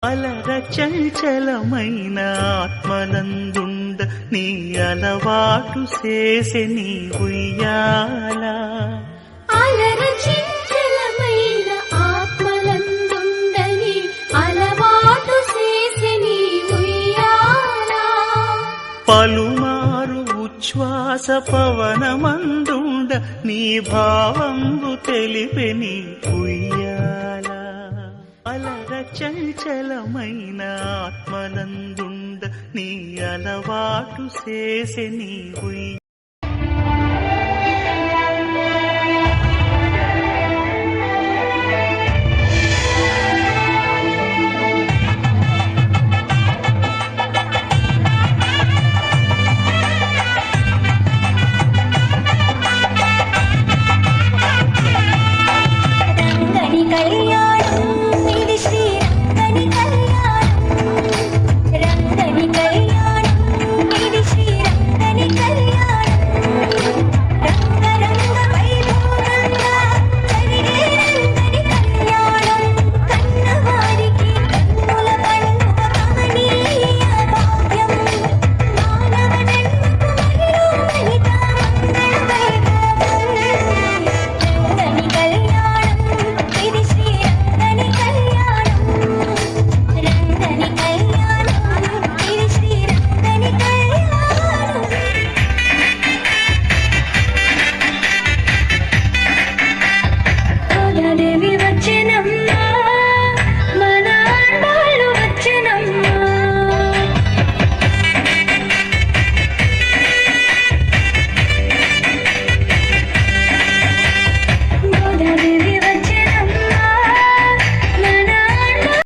అలర చంచలమైన ఆత్మలందుండ నీ అలవాటు చేసే నీ ఉయ్యాల. అలర చంచలమైన ఆత్మలందుండ నీ అలవాటు చేసే నీ ఉయ్యాల. పలుమారు ఉచ్ఛ్వాస పవనమందుండ నీ భావంబు తెలిపే నీ ఉయ్యాల. అలర చంచలమైన ఆత్మలందుండ నీ అలవాటు చేసే నీ ఉయ్యాల.